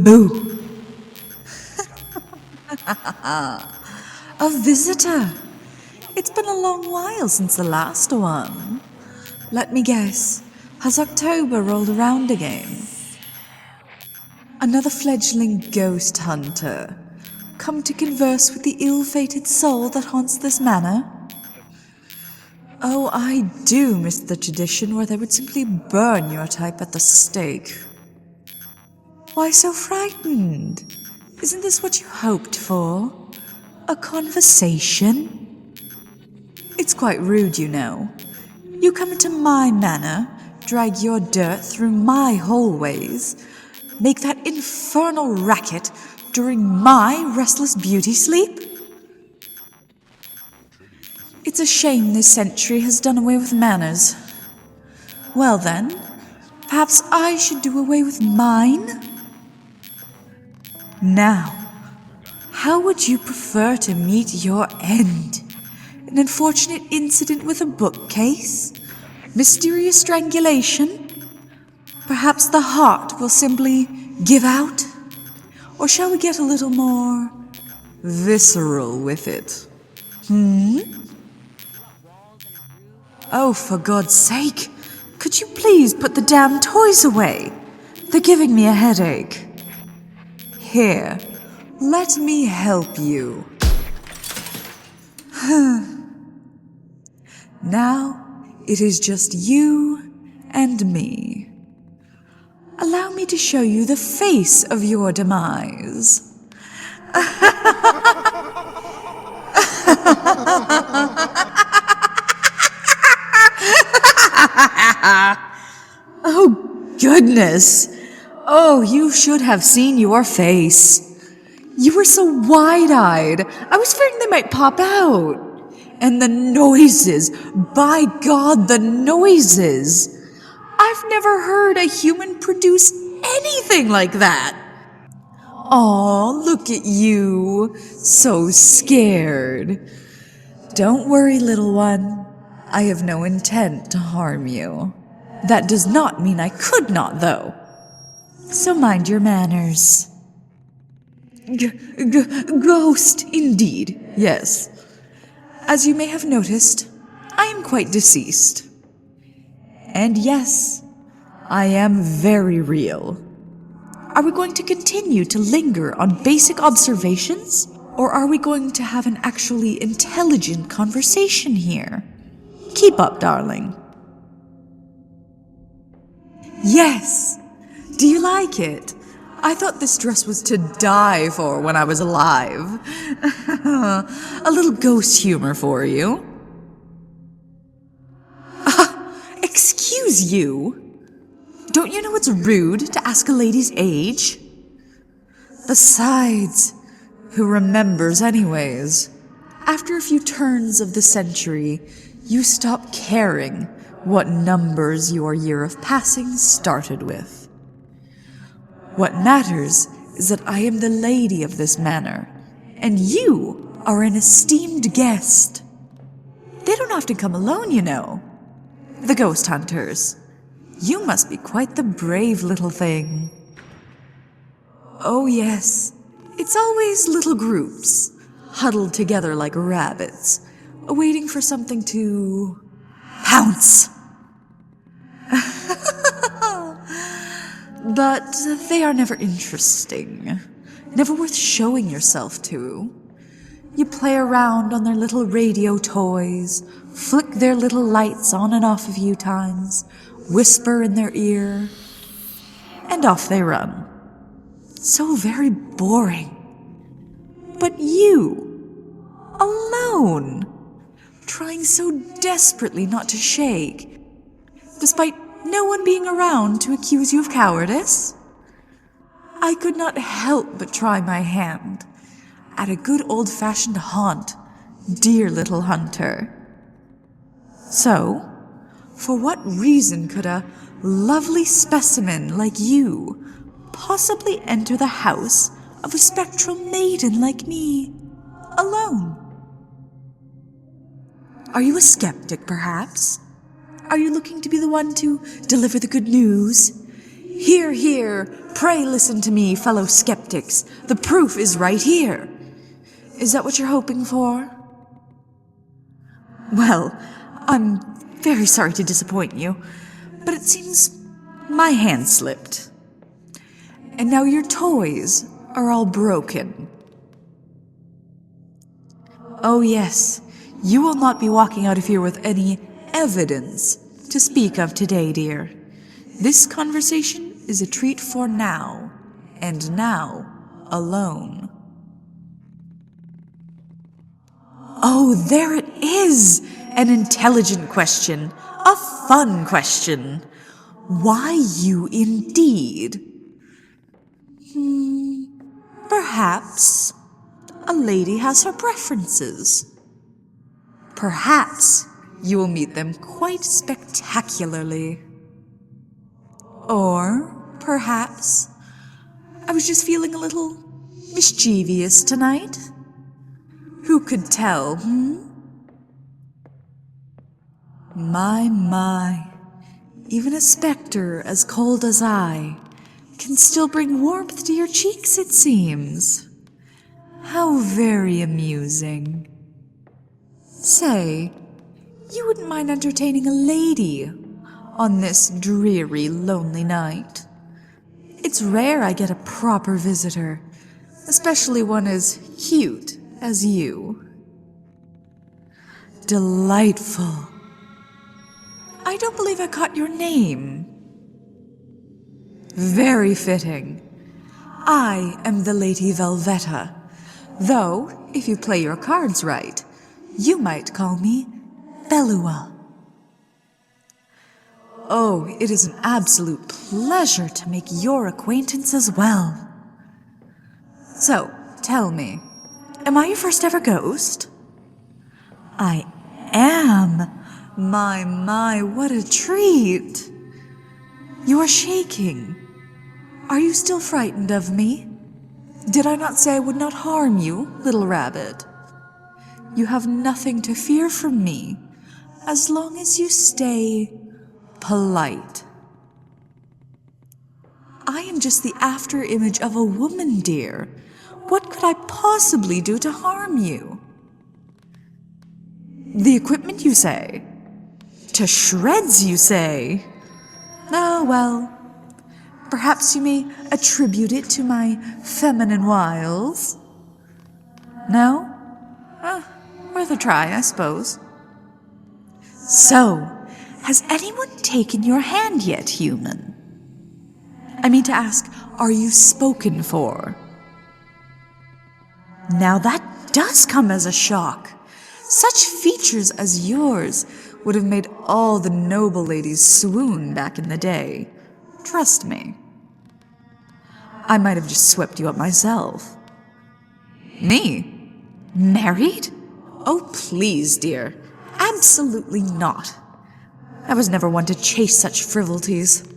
Boo! A visitor! It's been a long while since the last one. Let me guess, has October rolled around again? Another fledgling ghost hunter, come to converse with the ill-fated soul that haunts this manor? Oh, I do miss the tradition where they would simply burn your type at the stake. Why so frightened? Isn't this what you hoped for? A conversation? It's quite rude, you know. You come into my manor, drag your dirt through my hallways, make that infernal racket during my restless beauty sleep? It's a shame this century has done away with manners. Well then, perhaps I should do away with mine? Now, how would you prefer to meet your end? An unfortunate incident with a bookcase? Mysterious strangulation? Perhaps the heart will simply give out? Or shall we get a little more visceral with it? Oh, for God's sake, could you please put the damn toys away? They're giving me a headache. Here, let me help you. Now, it is just you and me. Allow me to show you the face of your demise. Oh, goodness. Oh, you should have seen your face. You were so wide-eyed. I was fearing they might pop out. And the noises. By God, the noises. I've never heard a human produce anything like that. Aw, look at you. So scared. Don't worry, little one. I have no intent to harm you. That does not mean I could not, though. So mind your manners. Ghost, indeed, yes. As you may have noticed, I am quite deceased. And yes, I am very real. Are we going to continue to linger on basic observations? Or are we going to have an actually intelligent conversation here? Keep up, darling. Yes! Do you like it? I thought this dress was to die for when I was alive. A little ghost humor for you. Excuse you? Don't you know it's rude to ask a lady's age? Besides, who remembers anyways? After a few turns of the century, you stop caring what numbers your year of passing started with. What matters is that I am the lady of this manor, and you are an esteemed guest. They don't often come alone, you know. The ghost hunters. You must be quite the brave little thing. Oh yes, it's always little groups, huddled together like rabbits, waiting for something to pounce. But they are never interesting, never worth showing yourself to. You play around on their little radio toys, flick their little lights on and off a few times, whisper in their ear, and off they run. So very boring. But you, alone, trying so desperately not to shake, despite no one being around to accuse you of cowardice? I could not help but try my hand at a good old-fashioned haunt, dear little hunter. So, for what reason could a lovely specimen like you possibly enter the house of a spectral maiden like me, alone? Are you a skeptic, perhaps? Are you looking to be the one to deliver the good news? Hear, hear, Pray listen to me, fellow skeptics. The proof is right here. Is that what you're hoping for? Well, I'm very sorry to disappoint you, but it seems my hand slipped. And now your toys are all broken. Oh yes, you will not be walking out of here with any evidence to speak of today, dear. This conversation is a treat for now, and now alone. Oh, there it is! An intelligent question. A fun question. Why you indeed? Perhaps a lady has her preferences. Perhaps you will meet them quite spectacularly. Or perhaps I was just feeling a little mischievous tonight. Who could tell, My. Even a specter as cold as I can still bring warmth to your cheeks, it seems. How very amusing. Say, you wouldn't mind entertaining a lady on this dreary, lonely night? It's rare I get a proper visitor, especially one as cute as you. Delightful. I don't believe I caught your name. Very fitting. I am the Lady Velveta, though, if you play your cards right, you might call me Bellua. Oh, it is an absolute pleasure to make your acquaintance as well. So, tell me, am I your first ever ghost? I am. My, what a treat. You are shaking. Are you still frightened of me? Did I not say I would not harm you, little rabbit? You have nothing to fear from me, as long as you stay polite. I am just the after-image of a woman, dear. What could I possibly do to harm you? The equipment, you say? To shreds, you say? Oh, well, perhaps you may attribute it to my feminine wiles. No? Worth a try, I suppose. So, has anyone taken your hand yet, human? I mean to ask, are you spoken for? Now that does come as a shock. Such features as yours would have made all the noble ladies swoon back in the day. Trust me. I might have just swept you up myself. Me? Married? Oh, please, dear. Absolutely not. I was never one to chase such frivolities.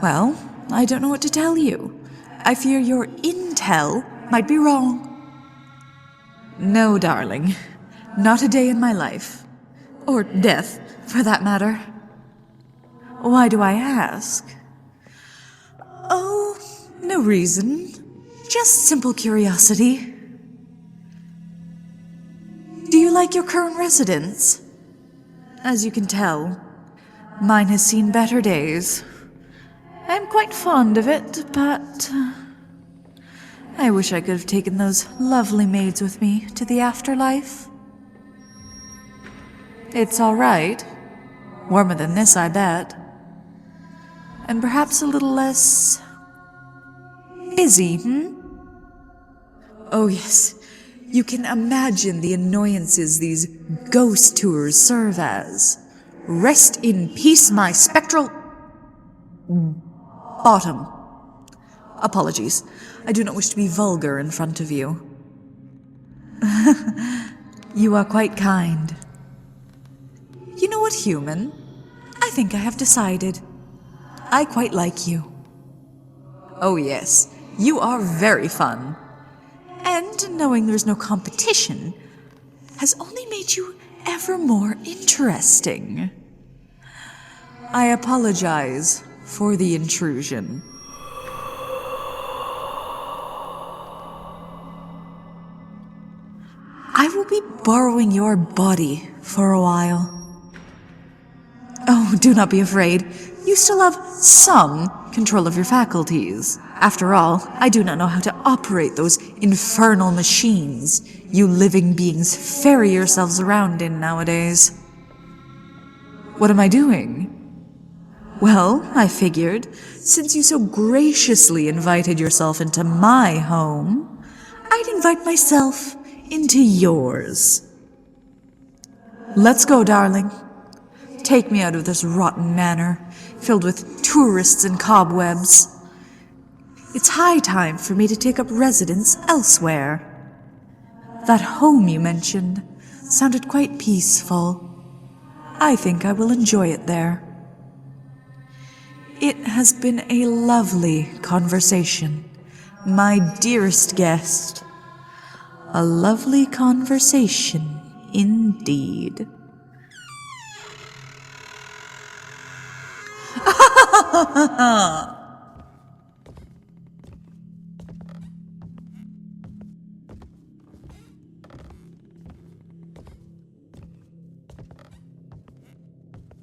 Well, I don't know what to tell you. I fear your intel might be wrong. No, darling. Not a day in my life. Or death, for that matter. Why do I ask? Oh, no reason. Just simple curiosity. Do you like your current residence? As you can tell, mine has seen better days. I'm quite fond of it, but I wish I could have taken those lovely maids with me to the afterlife. It's all right. Warmer than this, I bet. And perhaps a little less busy, Oh, yes. You can imagine the annoyances these ghost tours serve as. Rest in peace, my spectral bottom. Apologies. I do not wish to be vulgar in front of you. You are quite kind. You know what, human? I think I have decided. I quite like you. Oh yes, you are very fun. And knowing there's no competition has only made you ever more interesting. I apologize for the intrusion. borrowing your body for a while. Oh, do not be afraid. You still have some control of your faculties. After all, I do not know how to operate those infernal machines you living beings ferry yourselves around in nowadays. What am I doing? Well, I figured, since you so graciously invited yourself into my home, I'd invite myself into yours. Let's go, darling. Take me out of this rotten manor, filled with tourists and cobwebs. It's high time for me to take up residence elsewhere. That home you mentioned sounded quite peaceful. I think I will enjoy it there. It has been a lovely conversation, my dearest guest. A lovely conversation indeed.